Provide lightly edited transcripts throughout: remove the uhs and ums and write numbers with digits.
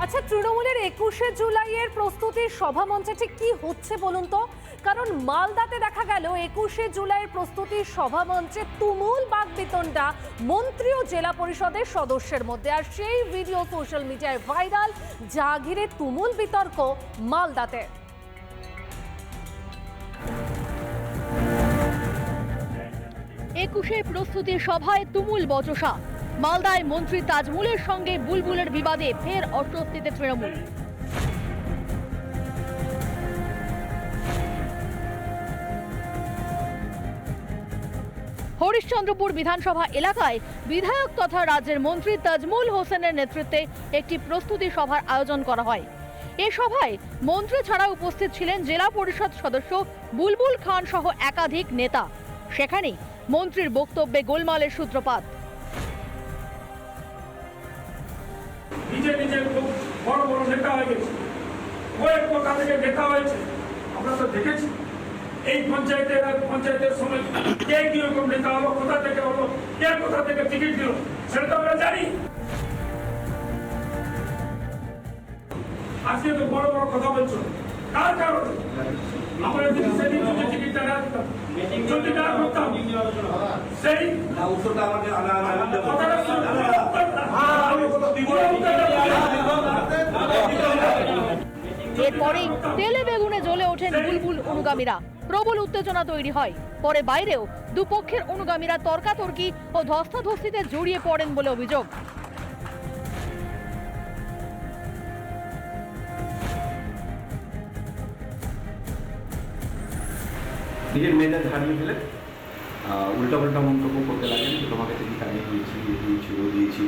আচ্ছা, তৃণমূলের 21শে জুলাইয়ের প্রস্তুতির সভামঞ্চে ঠিক কি হচ্ছে বলুন তো? কারণ মালদাতে দেখা গেল 21শে জুলাইয়ের প্রস্তুতির সভামঞ্চে তুমুল বাকবিতণ্ডা মন্ত্রী ও জেলা পরিষদের সদস্যের মধ্যে। আর সেই ভিডিও সোশ্যাল মিডিয়ায় ভাইরাল, যা ঘিরে তুমুল বিতর্ক মালদাতে। একুশের প্রস্তুতি সভায় তুমুল বচসা। মালদায় মন্ত্রী তাজমুলের সঙ্গে বুলবুলের বিবাদে ফের অস্বস্তিতে তৃণমূল। হরিশ্চন্দ্রপুর বিধানসভা এলাকায় বিধায়ক তথা রাজ্যের মন্ত্রী তাজমুল হোসেনের নেতৃত্বে একটি প্রস্তুতি সভার আয়োজন করা হয়। এ সভায় মন্ত্রী ছাড়া উপস্থিত ছিলেন জেলা পরিষদ সদস্য বুলবুল খান সহ একাধিক নেতা। সেখানে মন্ত্রীর বক্তব্যে গোলমালের সূত্রপাত। নিজে নিজে খুব বড় বড় নেতা হয়ে গেছে, কয়েক কোথা থেকে নেতা হয়েছে আমরা তো দেখেছি। এই পঞ্চায়েতের সময় কে কিরকম নেতা হলো, কোথা থেকে হলো, কে কোথা থেকে টিকিট দিল, সেটা তো আমরা জানি। আজকে তো বড় বড় কথা বলছো, কার কারণে? আমরা যদি সেদিন যদি টিকিটটা না দিতাম, যদি না করতাম, সেই কথাটা এরপরেই তেলে বেগুনে জ্বলে ওঠেন বুলবুল অনুগামীরা। প্রবল উত্তেজনা তৈরি হয়। পরে বাইরেও দুপক্ষের অনুগামীরা তর্কাতর্কি ও ধস্তাধস্তিতে জড়িয়ে পড়েন বলে অভিযোগ। নিজের মেজাজ হারিয়ে ফেলে উল্টাপাল্টা মন্তব্য করতে লাগেন। তোমাকে টিকিট আমি দিয়েছি, দিয়েছি,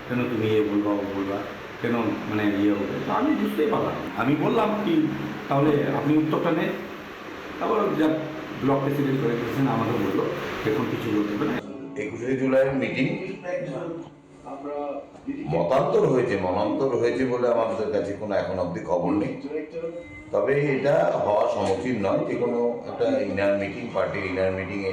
কেন তুমি বলবা বলবা, কেন মানে হবে। তো আমি বুঝতেই পারলাম। আমি বললাম কি তাহলে আপনি উত্তরটা নেন। তারপর যা ব্লক প্রেসিডেন্ট করে দিয়েছেন আমাকে বললো এখন কিছু বলতে হবে না। 21শে জুলাইয়ের মিটিং মতান্তর হয়েছে বলে আমাদের কাছে কোনো এখন অবধি খবর নেই। তবে এটা হওয়া সমীচীন নয় যে কোনো একটা ইনার মিটিং, পার্টির ইনার মিটিংয়ে।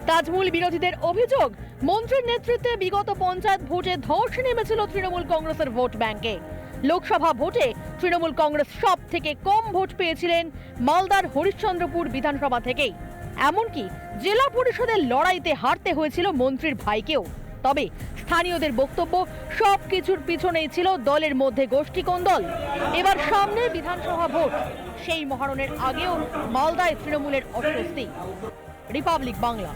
তাজমুল বিরোধীদের অভিযোগ, মন্ত্রীর নেতৃত্বে বিগত পঞ্চায়েত ভোটে ধস নেমেছিল তৃণমূল কংগ্রেসের ভোট ব্যাংকে। লোকসভা ভোটে তৃণমূল কংগ্রেস সব থেকে কম ভোট পেয়েছিলেন মালদার হরিশ্চন্দ্রপুর বিধানসভা থেকেই। এমনকি জেলা পরিষদের লড়াইতে হারতে হয়েছিল মন্ত্রীর ভাইকেও। তবে স্থানীয়দের বক্তব্য, সব কিছুর পিছনেই ছিল দলের মধ্যে গোষ্ঠী কোন্দল। এবার সামনে বিধানসভা ভোট, সেই মহারণের আগেও মালদায় তৃণমূলের অস্বস্তি। রিপাবলিক বাংলা।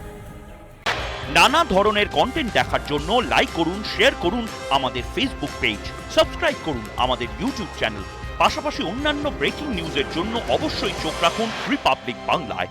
নানা ধরনের কন্টেন্ট দেখার জন্য লাইক করুন, শেয়ার করুন আমাদের ফেসবুক পেজ, সাবস্ক্রাইব করুন আমাদের ইউটিউব চ্যানেল। পাশাপাশি অন্যান্য ব্রেকিং নিউজের জন্য অবশ্যই চোখ রাখুন রিপাবলিক বাংলায়।